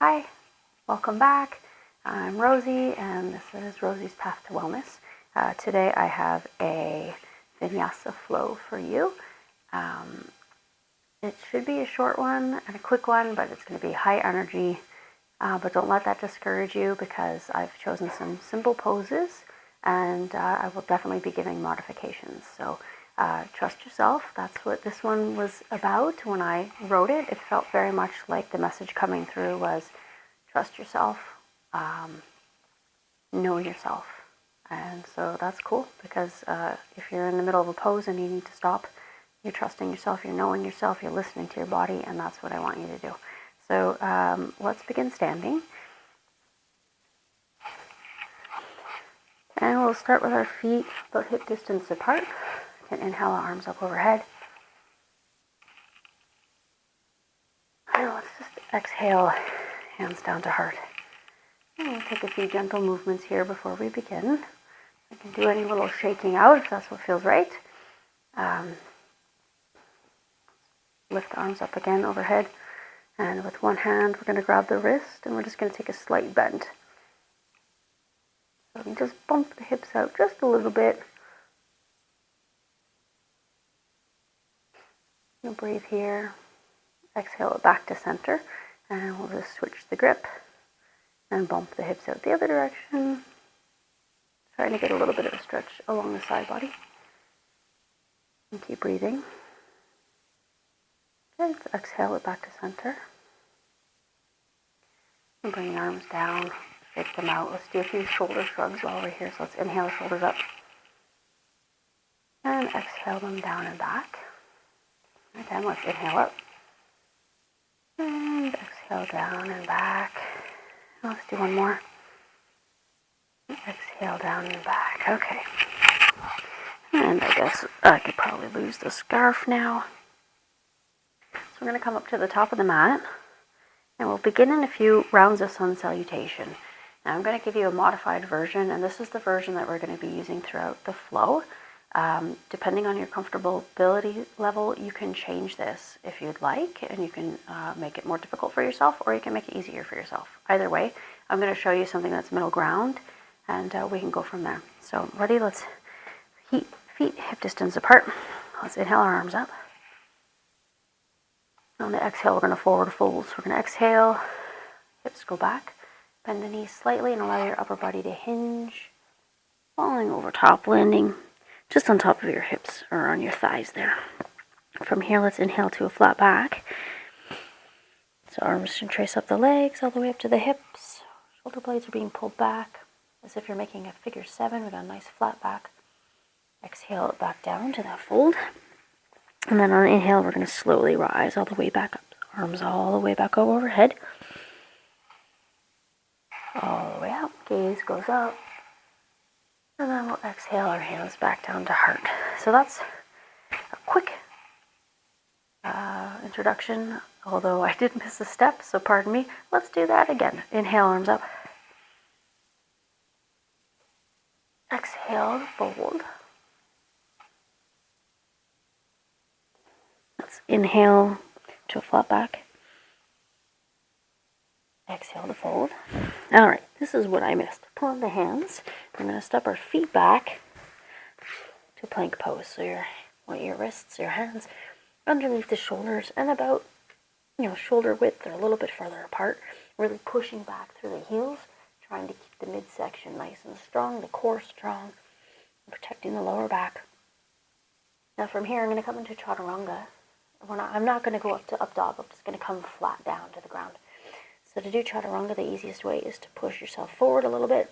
Hi, welcome back. I'm Rosie, and this is Rosie's Path to Wellness. Today I have a Vinyasa flow for you. It should be a short one and a quick one, but it's going to be high energy. But don't let that discourage you, because I've chosen some simple poses, and I will definitely be giving modifications. So trust yourself. That's what this one was about. When I wrote it, it felt very much like the message coming through was trust yourself, know yourself. And so that's cool, because if you're in the middle of a pose and you need to stop, you're trusting yourself, you're knowing yourself, you're listening to your body, and that's what I want you to do. So let's begin standing. And we'll start with our feet about hip distance apart. You can inhale our arms up overhead. And let's just exhale, hands down to heart. And we'll take a few gentle movements here before we begin. You can do any little shaking out if that's what feels right. Lift the arms up again overhead. And with one hand, we're going to grab the wrist, and we're just going to take a slight bend. So we can just bump the hips out just a little bit. We'll breathe here. Exhale it back to center. And we'll just switch the grip and bump the hips out the other direction. Trying to get a little bit of a stretch along the side body. And keep breathing. Okay, let's exhale it back to center. And bring the arms down, shake them out. Let's do a few shoulder shrugs while we're here. So let's inhale, shoulders up. And exhale them down and back. Again, let's inhale up. And exhale down and back. Let's do one more. Exhale down and back. Okay. And I guess I could probably lose the scarf now. So we're going to come up to the top of the mat. And we'll begin in a few rounds of sun salutation. Now I'm going to give you a modified version, and this is the version that we're going to be using throughout the flow. Depending on your comfortability level, you can change this if you'd like, and you can make it more difficult for yourself, or you can make it easier for yourself. Either way, I'm going to show you something that's middle ground, and we can go from there. So ready? Let's feet hip distance apart. Let's inhale our arms up. On the exhale, we're going to forward fold. So we're going to exhale, hips go back, bend the knees slightly, and allow your upper body to hinge, falling over top, landing just on top of your hips or on your thighs there. From here, let's inhale to a flat back. So arms can trace up the legs all the way up to the hips. Shoulder blades are being pulled back as if you're making a figure 7 with a nice flat back. Exhale it back down to that fold. And then on an inhale, we're going to slowly rise all the way back up. Arms all the way back over overhead. All the way up. Gaze goes up. And then we'll exhale our hands back down to heart. So that's a quick introduction, although I did miss a step, so pardon me. Let's do that again. Inhale, arms up. Exhale, fold. Let's inhale to a flat back. Exhale to fold. All right, this is what I missed. Pull in the hands. I'm going to step our feet back to plank pose. So your wrists, your hands underneath the shoulders and about, shoulder width or a little bit further apart. Really pushing back through the heels, trying to keep the midsection nice and strong, the core strong, and protecting the lower back. Now from here, I'm going to come into chaturanga. I'm not going to go up to up dog. I'm just going to come flat down to the ground. So to do chaturanga, the easiest way is to push yourself forward a little bit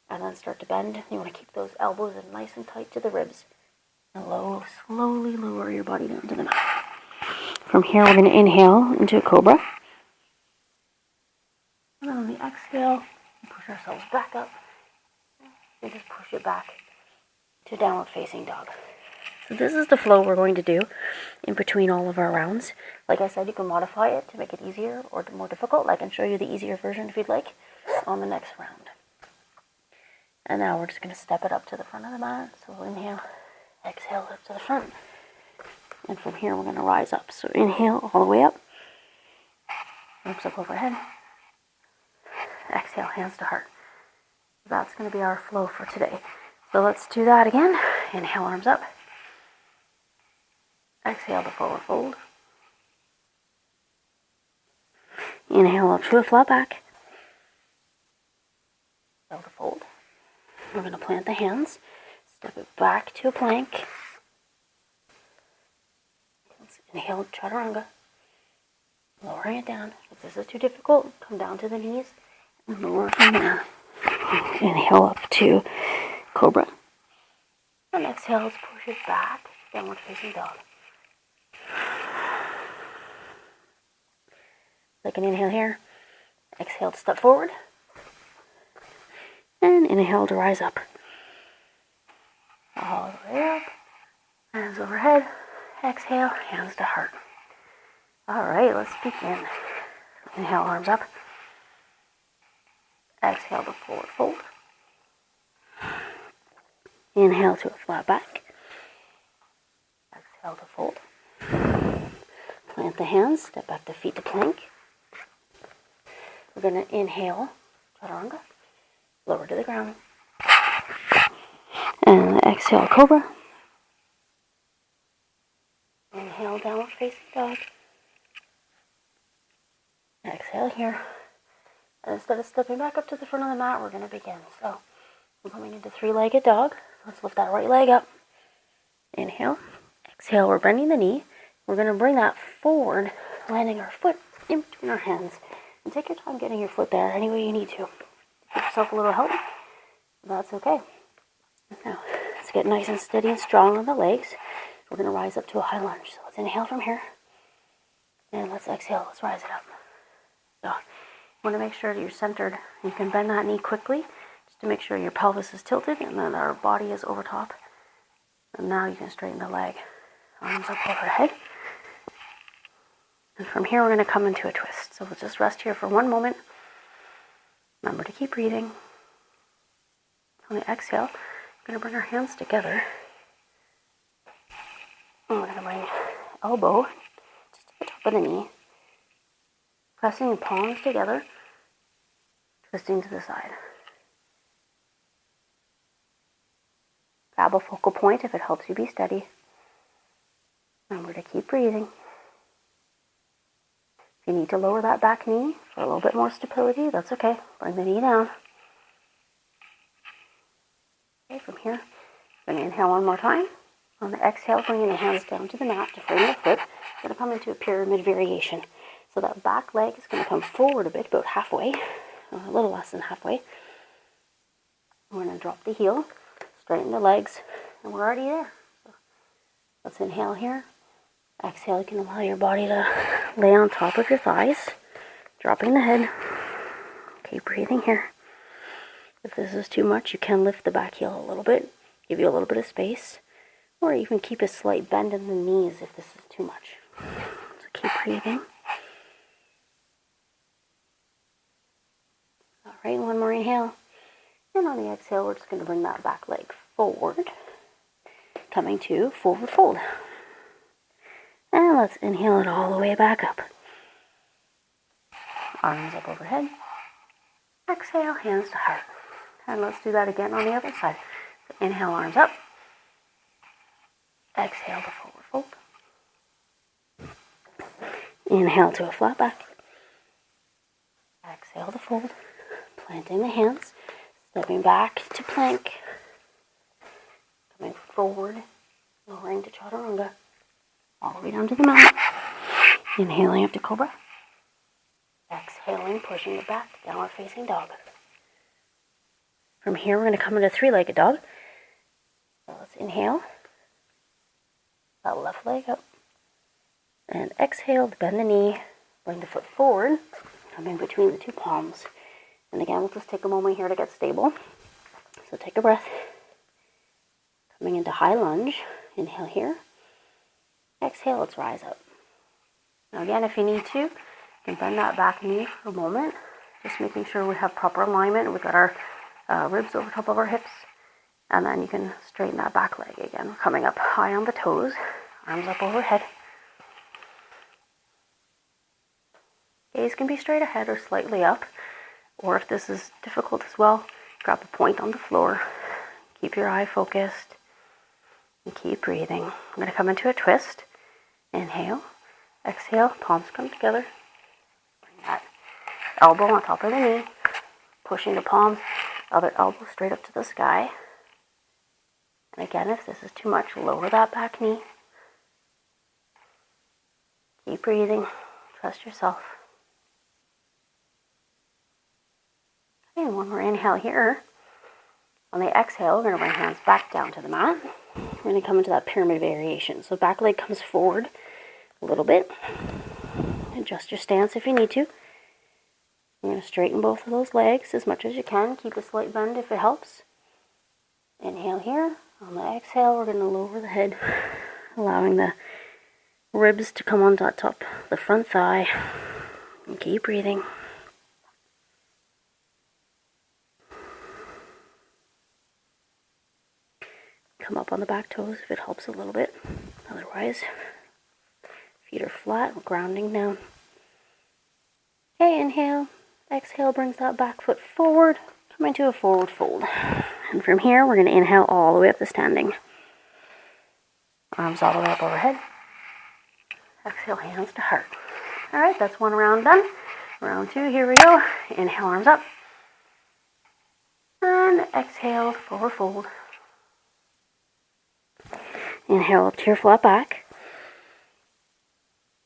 and then start to bend. You want to keep those elbows in nice and tight to the ribs. And slowly lower your body down to the mat. From here, we're going to inhale into a cobra. And then on the exhale, we push ourselves back up. And just push it back to downward facing dog. So this is the flow we're going to do in between all of our rounds. Like I said, you can modify it to make it easier or more difficult. I can show you the easier version if you'd like on the next round. And now we're just going to step it up to the front of the mat. So we'll inhale, exhale up to the front. And from here, we're going to rise up. So inhale all the way up. Arms up overhead. exhale, hands to heart. That's going to be our flow for today. So let's do that again. Inhale, arms up. Exhale to forward fold. Inhale up to a flat back. Exhale to fold. We're going to plant the hands. Step it back to a plank. Let's inhale, chaturanga. Lowering it down. If this is too difficult, come down to the knees and lower from there. Inhale up to cobra. And exhale, let's push it back. Downward facing dog. Second inhale here. Exhale to step forward. And inhale to rise up. All the way up. Hands overhead. Exhale, hands to heart. All right, let's begin. Inhale, arms up. Exhale to forward fold. Inhale to a flat back. Exhale to fold. Plant the hands, step back the feet to plank. We're going to inhale, chaturanga, lower to the ground. And exhale, cobra. Inhale, downward facing dog. Exhale here. And instead of stepping back up to the front of the mat, we're going to begin. So we're coming into three-legged dog. Let's lift that right leg up. Inhale. Exhale, we're bending the knee. We're going to bring that forward, landing our foot in between our hands. And take your time getting your foot there any way you need to. Give yourself a little help. That's okay. Now, let's get nice and steady and strong on the legs. We're going to rise up to a high lunge. So let's inhale from here. And let's exhale. Let's rise it up. So, you want to make sure that you're centered. You can bend that knee quickly just to make sure your pelvis is tilted and that our body is over top. And now you can straighten the leg. Arms up overhead. And from here, we're going to come into a twist. So we'll just rest here for one moment. Remember to keep breathing. On the exhale, we're going to bring our hands together. And we're going to bring elbow just to the top of the knee. Pressing the palms together. Twisting to the side. Grab a focal point if it helps you be steady. Remember to keep breathing. If you need to lower that back knee for a little bit more stability, that's okay. Bring the knee down. Okay, from here, we're going to inhale one more time. On the exhale, bringing the hands down to the mat to frame the foot. We're going to come into a pyramid variation. So that back leg is going to come forward a bit, about halfway, a little less than halfway. We're going to drop the heel, straighten the legs, and we're already there. So let's inhale here. Exhale, you can allow your body to lay on top of your thighs, dropping the head. Keep breathing here. If this is too much, you can lift the back heel a little bit, give you a little bit of space, or even keep a slight bend in the knees if this is too much. So keep breathing. All right, one more inhale. And on the exhale, we're just going to bring that back leg forward, coming to forward fold. And let's inhale it all the way back up. Arms up overhead. Exhale, hands to heart. And let's do that again on the other side. So inhale, arms up. Exhale to forward fold. Inhale to a flat back. Exhale to fold. Planting the hands. Stepping back to plank. Coming forward. Lowering to chaturanga. All the way down to the mat. Inhaling up to cobra. Exhaling, pushing it back. Downward facing dog. From here, we're going to come into three-legged dog. So let's inhale. That left leg up. And exhale to bend the knee. Bring the foot forward. Coming between the two palms. And again, we'll just take a moment here to get stable. So take a breath. Coming into high lunge. Inhale here. Exhale, let's rise up. Now again, if you need to, you can bend that back knee for a moment. Just making sure we have proper alignment. We've got our ribs over top of our hips. And then you can straighten that back leg again. We're coming up high on the toes. Arms up overhead. Gaze can be straight ahead or slightly up. Or if this is difficult as well, grab a point on the floor. Keep your eye focused and keep breathing. I'm going to come into a twist. Inhale, exhale, palms come together. Bring that elbow on top of the knee, pushing the palms, other elbow straight up to the sky. And again, if this is too much, lower that back knee. Keep breathing. Trust yourself. And one more inhale here. On the exhale, we're going to bring hands back down to the mat. We're going to come into that pyramid variation. So back leg comes forward a little bit. Adjust your stance if you need to. You're going to straighten both of those legs as much as you can. Keep a slight bend if it helps. Inhale here. On the exhale, we're going to lower the head, allowing the ribs to come on top, the front thigh. And keep breathing. Come up on the back toes if it helps a little bit. Otherwise, feet are flat, grounding down. Okay, inhale. Exhale brings that back foot forward. Come into a forward fold. And from here, we're going to inhale all the way up to standing. Arms all the way up overhead. Exhale, hands to heart. All right, that's one round done. Round two, here we go. Inhale, arms up. And exhale, forward fold. Inhale up to your flat back.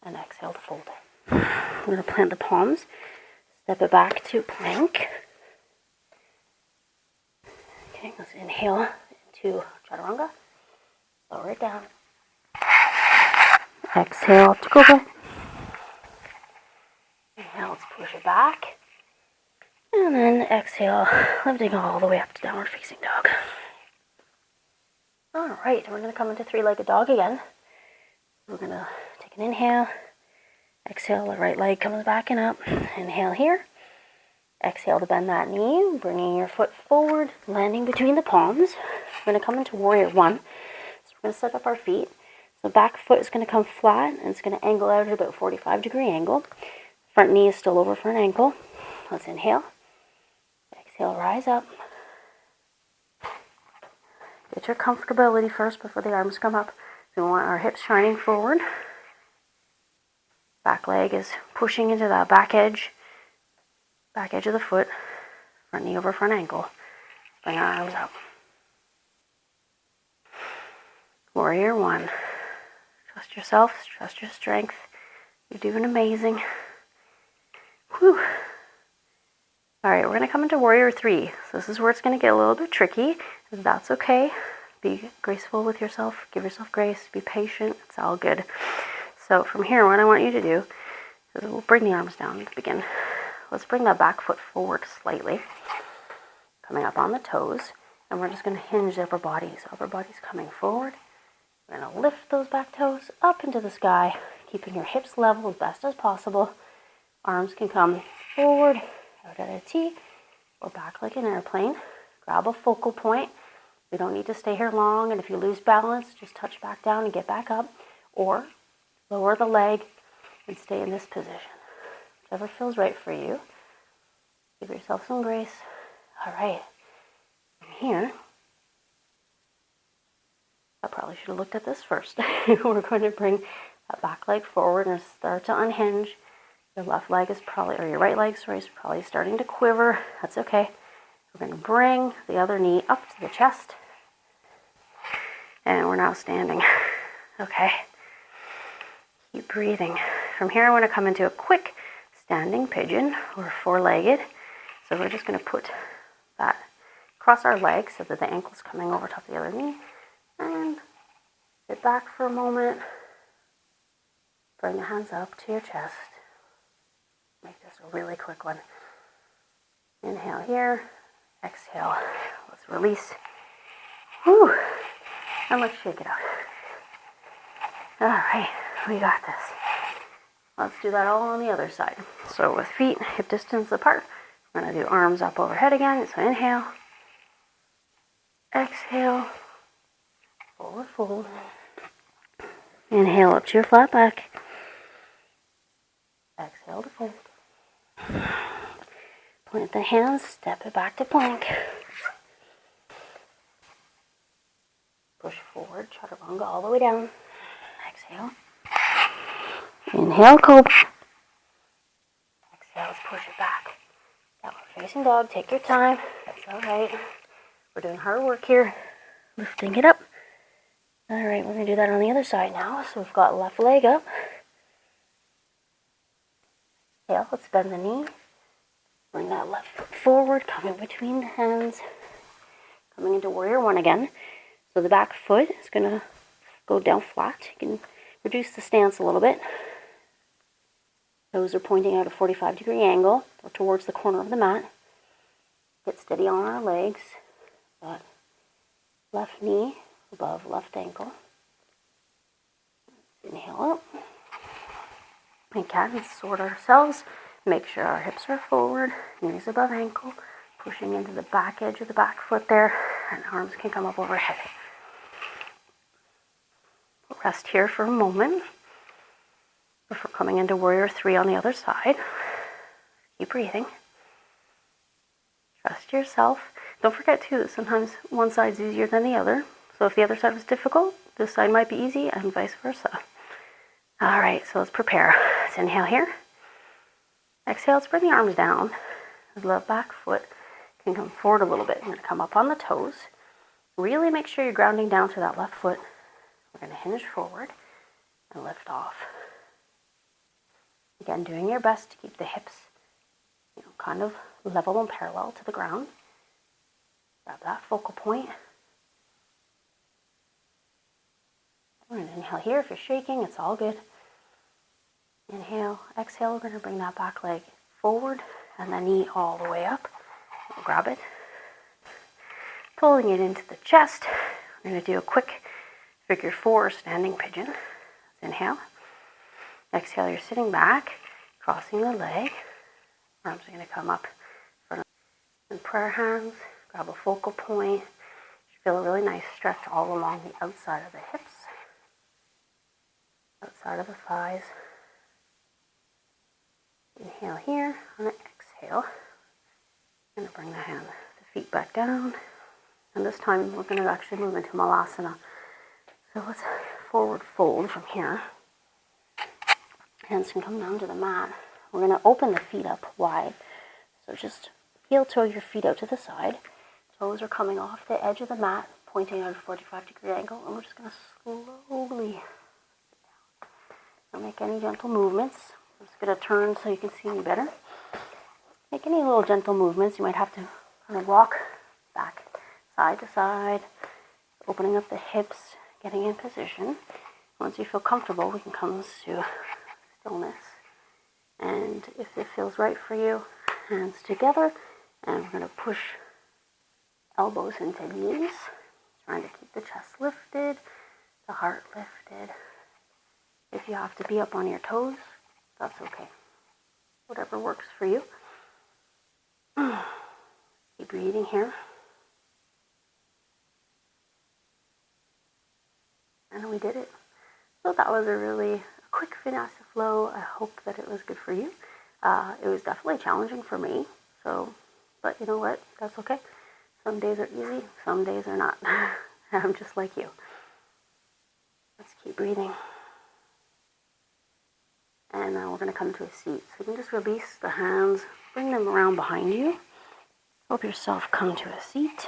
And exhale to fold. We're going to plant the palms. Step it back to plank. Okay, let's inhale into chaturanga. Lower it down. Exhale up to cobra. Inhale, let's push it back. And then exhale, lifting all the way up to downward facing dog. Alright, we're going to come into three-legged dog again. We're going to take an inhale. Exhale, the right leg comes back and up. Inhale here. Exhale to bend that knee, bringing your foot forward, landing between the palms. We're going to come into warrior one. So we're going to set up our feet. So back foot is going to come flat, and it's going to angle out at about 45-degree angle. Front knee is still over for an ankle. Let's inhale. Exhale, rise up. Get your comfortability first before the arms come up. We want our hips shining forward. Back leg is pushing into that back edge of the foot. Front knee over front ankle. Bring our arms up. Warrior one. Trust yourself, trust your strength. You're doing amazing. Whew. Alright, we're going to come into warrior three. So this is where it's going to get a little bit tricky. That's okay. Be graceful with yourself. Give yourself grace. Be patient. It's all good. So from here, what I want you to do is we'll bring the arms down to begin. Let's bring that back foot forward slightly. Coming up on the toes. And we're just going to hinge the upper body. So upper body's coming forward. We're going to lift those back toes up into the sky, keeping your hips level as best as possible. Arms can come forward, out at a T, or back like an airplane. Grab a focal point. We don't need to stay here long, and if you lose balance, just touch back down and get back up. Or lower the leg and stay in this position. Whichever feels right for you. Give yourself some grace. All right. From here, I probably should have looked at this first. We're going to bring that back leg forward and start to unhinge. Your left leg is probably, or your right leg, sorry, is probably starting to quiver. That's okay. We're going to bring the other knee up to the chest. And we're now standing. Okay. Keep breathing. From here, I want to come into a quick standing pigeon or four-legged. So we're just going to put that across our legs so that the ankle's coming over top of the other knee. And sit back for a moment. Bring the hands up to your chest. Make this a really quick one. Inhale here. Exhale. Let's release. Whew. And let's shake it out. All right, we got this. Let's do that all on the other side. So with feet hip distance apart, we're going to do arms up overhead again. So inhale. Exhale. Forward fold. Inhale up to your flat back. Exhale to fold. Plant the hands, step it back to plank. Push forward, chaturanga all the way down. Exhale. Inhale, cobra. Exhale, let's push it back. Downward facing dog, take your time. That's alright. We're doing hard work here. Lifting it up. Alright, we're going to do that on the other side now. So we've got left leg up. Exhale, let's bend the knee. Bring that left foot forward, coming between the hands. Coming into warrior one again. So the back foot is going to go down flat. You can reduce the stance a little bit. Toes are pointing at a 45-degree angle or towards the corner of the mat. Get steady on our legs. Got left knee above left ankle. Let's inhale up. Again, sort ourselves. Make sure our hips are forward, knees above ankle, pushing into the back edge of the back foot there, and arms can come up overhead. Rest here for a moment before coming into warrior three on the other side. Keep breathing. Trust yourself. Don't forget too that sometimes one side's easier than the other. So if the other side was difficult, this side might be easy and vice versa. Alright, so let's prepare. Let's inhale here. Exhale, let's bring the arms down. The left back foot can come forward a little bit. You're going to come up on the toes. Really make sure you're grounding down to that left foot. We're going to hinge forward and lift off. Again, doing your best to keep the hips, kind of level and parallel to the ground. Grab that focal point. We're going to inhale here. If you're shaking, it's all good. Inhale, exhale. We're going to bring that back leg forward and the knee all the way up. We'll grab it. Pulling it into the chest. We're going to do a quick figure four standing pigeon. Let's inhale. Exhale, you're sitting back, crossing the leg. Arms are going to come up in front of and prayer hands. Grab a focal point. You feel a really nice stretch all along the outside of the hips, outside of the thighs. Inhale here. On an exhale, I'm going to bring the feet back down. And this time we're going to actually move into Malasana. So let's forward fold from here. Hands can come down to the mat. We're going to open the feet up wide. So just heel toe your feet out to the side. Toes are coming off the edge of the mat, pointing at a 45-degree angle. And we're just going to slowly sit down. Don't make any gentle movements. I'm just going to turn so you can see me better. Make any little gentle movements. You might have to kind of rock back side to side, opening up the hips, getting in position. Once you feel comfortable, we can come to stillness. And if it feels right for you, hands together, and we're going to push elbows into knees, trying to keep the chest lifted, the heart lifted. If you have to be up on your toes, that's okay. Whatever works for you. Keep breathing here. And we did it. So that was a really quick Vinyasa flow. I hope that it was good for you. It was definitely challenging for me. But you know what? That's okay. Some days are easy, some days are not. I'm just like you. Let's keep breathing. And now we're going to come to a seat. So you can just release the hands, bring them around behind you. Help yourself come to a seat.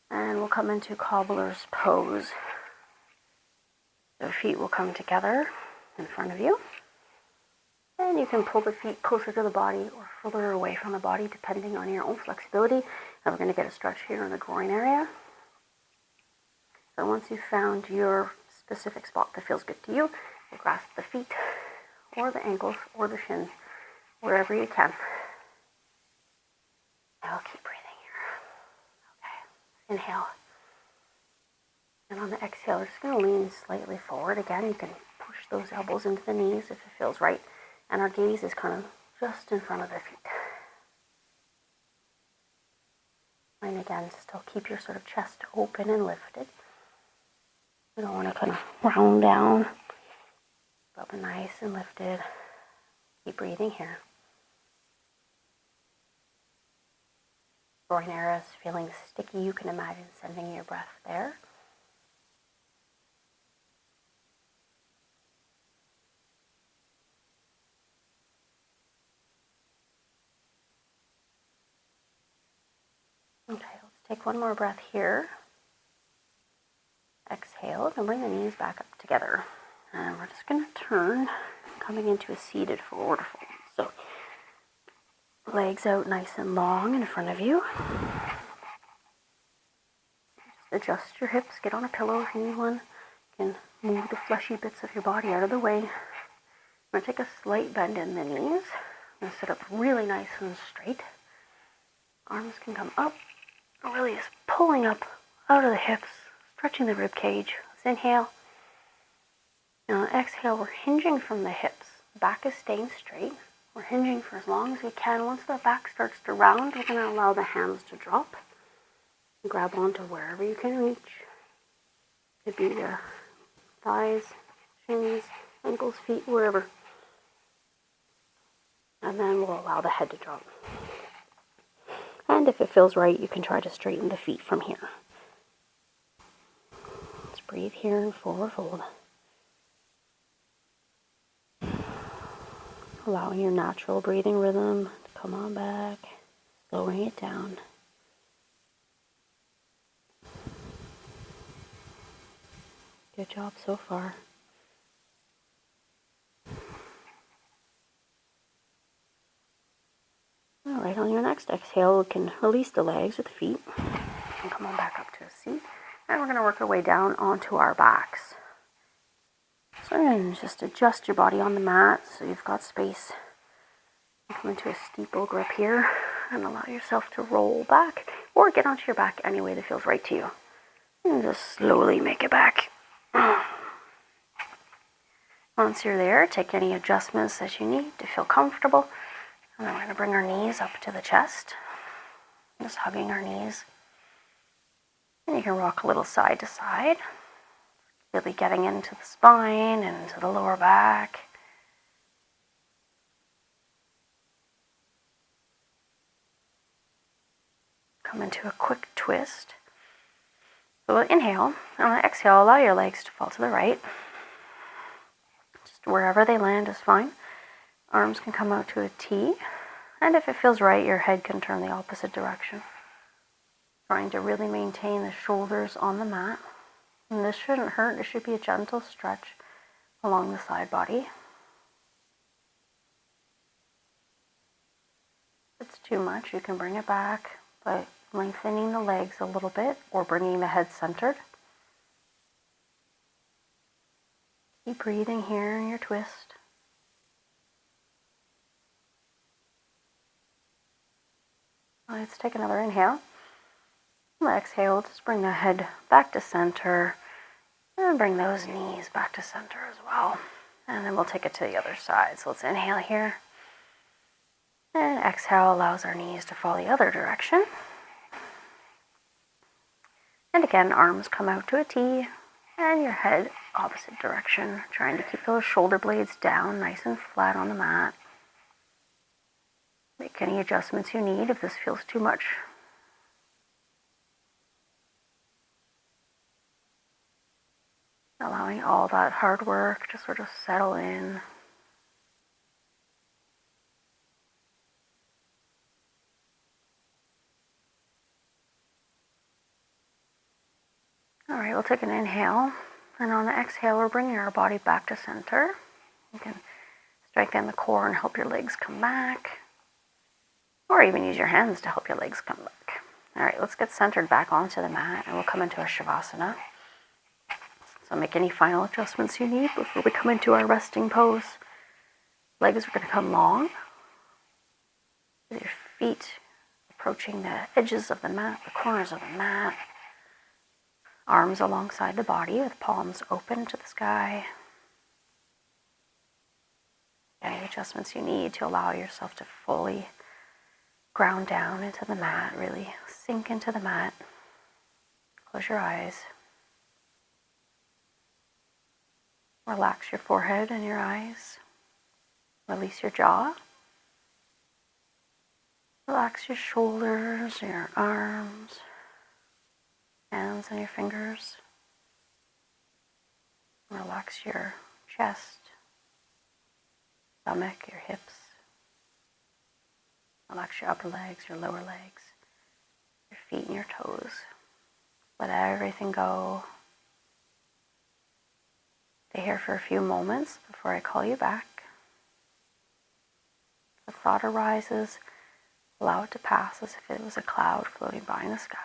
And we'll come into cobbler's pose. The feet will come together in front of you. And you can pull the feet closer to the body or further away from the body, depending on your own flexibility. And we're going to get a stretch here in the groin area. So once you've found your specific spot that feels good to you, you'll grasp the feet or the ankles or the shins, wherever you can. Now keep breathing here. Okay, inhale. And on the exhale, we're just going to lean slightly forward. Again, you can push those elbows into the knees if it feels right. And our gaze is kind of just in front of the feet. And again, still keep your sort of chest open and lifted. You don't want to kind of round down, but nice and lifted. Keep breathing here. groin area is feeling sticky, you can imagine sending your breath there. Okay, let's take one more breath here. Exhale, and bring the knees back up together. And we're just going to turn, coming into a seated forward fold. So, legs out nice and long in front of you. Just adjust your hips, get on a pillow if you need one. You can move the fleshy bits of your body out of the way. I'm going to take a slight bend in the knees. I'm going to sit up really nice and straight. Arms can come up. Really just pulling up out of the hips, stretching the rib cage. Let's inhale. Now exhale, we're hinging from the hips. The back is staying straight. We're hinging for as long as we can. Once the back starts to round, we're going to allow the hands to drop. Grab onto wherever you can reach. Could be the thighs, shins, ankles, feet, wherever. And then we'll allow the head to drop. And if it feels right, you can try to straighten the feet from here. Let's breathe here in forward fold. Allowing your natural breathing rhythm to come on back, lowering it down. Good job so far. All right, on your next exhale, we can release the legs or the feet and come on back up to a seat. And we're going to work our way down onto our backs. So you're going to just adjust your body on the mat so you've got space. Come into a steeple grip here and allow yourself to roll back or get onto your back any way that feels right to you. And just slowly make it back. Once you're there, take any adjustments that you need to feel comfortable. And then we're going to bring our knees up to the chest. Just hugging our knees. And you can rock a little side to side. Really getting into the spine and into the lower back. Come into a quick twist. So we'll inhale. And on exhale, allow your legs to fall to the right. Just wherever they land is fine. Arms can come out to a T. And if it feels right, your head can turn the opposite direction. Trying to really maintain the shoulders on the mat. And this shouldn't hurt. It should be a gentle stretch along the side body. If it's too much, you can bring it back by lengthening the legs a little bit or bringing the head centered. Keep breathing here in your twist. Let's take another inhale. And exhale, just bring the head back to center and bring those knees back to center as well. And then we'll take it to the other side. So let's inhale here. And exhale allows our knees to fall the other direction. And again, arms come out to a T and your head opposite direction. Trying to keep those shoulder blades down nice and flat on the mat. Make any adjustments you need if this feels too much. Allowing all that hard work to sort of settle in. All right, we'll take an inhale. And on the exhale, we're bringing our body back to center. You can strengthen the core and help your legs come back. Or even use your hands to help your legs come back. All right, let's get centered back onto the mat and we'll come into a Shavasana. So make any final adjustments you need before we come into our resting pose. Legs are going to come long. With your feet approaching the edges of the mat, the corners of the mat. Arms alongside the body with palms open to the sky. Any adjustments you need to allow yourself to fully ground down into the mat, really sink into the mat. Close your eyes. Relax your forehead and your eyes. Release your jaw. Relax your shoulders, your arms, hands and your fingers. Relax your chest, stomach, your hips. Relax your upper legs, your lower legs, your feet and your toes. Let everything go. Stay here for a few moments before I call you back. If a thought arises, allow it to pass as if it was a cloud floating by in the sky.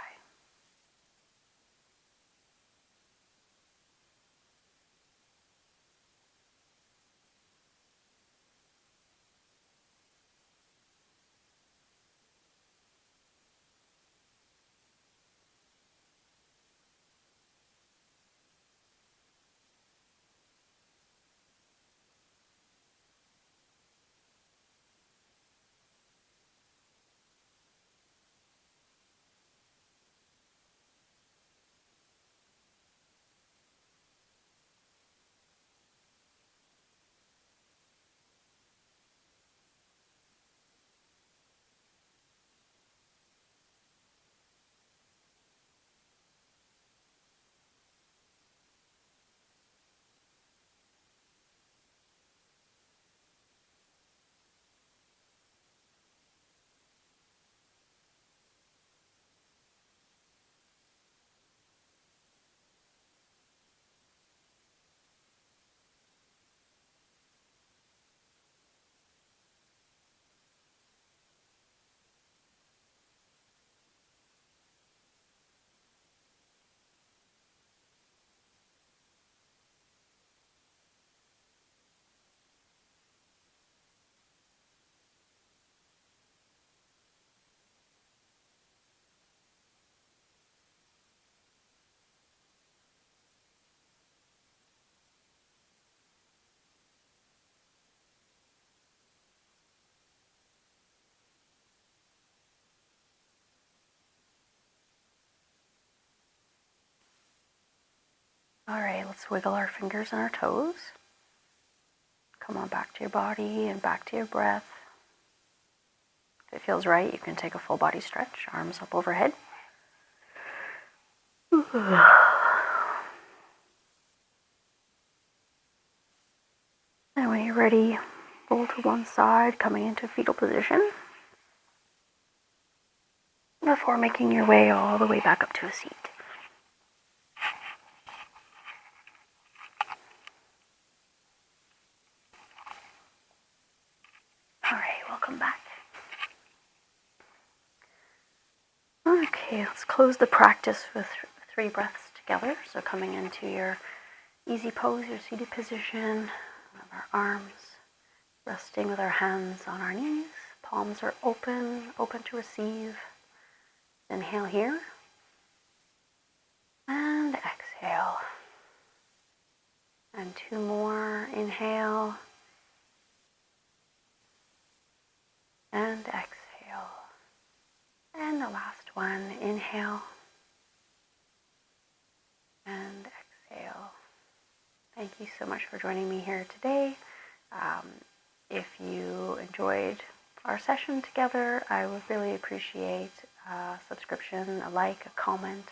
All right, let's wiggle our fingers and our toes. Come on back to your body and back to your breath. If it feels right, you can take a full body stretch, arms up overhead. And when you're ready, roll to one side, coming into fetal position, before making your way all the way back up to a seat. All right, welcome back. Okay, let's close the practice with 3 breaths together. So coming into your easy pose, your seated position, of our arms resting with our hands on our knees. Palms are open to receive. Inhale here. And exhale. And 2 more. Inhale. And exhale. And the last one. Inhale. And exhale. Thank you so much for joining me here today. If you enjoyed our session together, I would really appreciate a subscription, a like, a comment,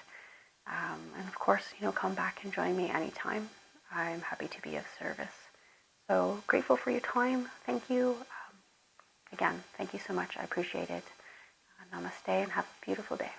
and of course, come back and join me anytime. I'm happy to be of service. So grateful for your time. Thank you. Again, thank you so much. I appreciate it. Namaste and have a beautiful day.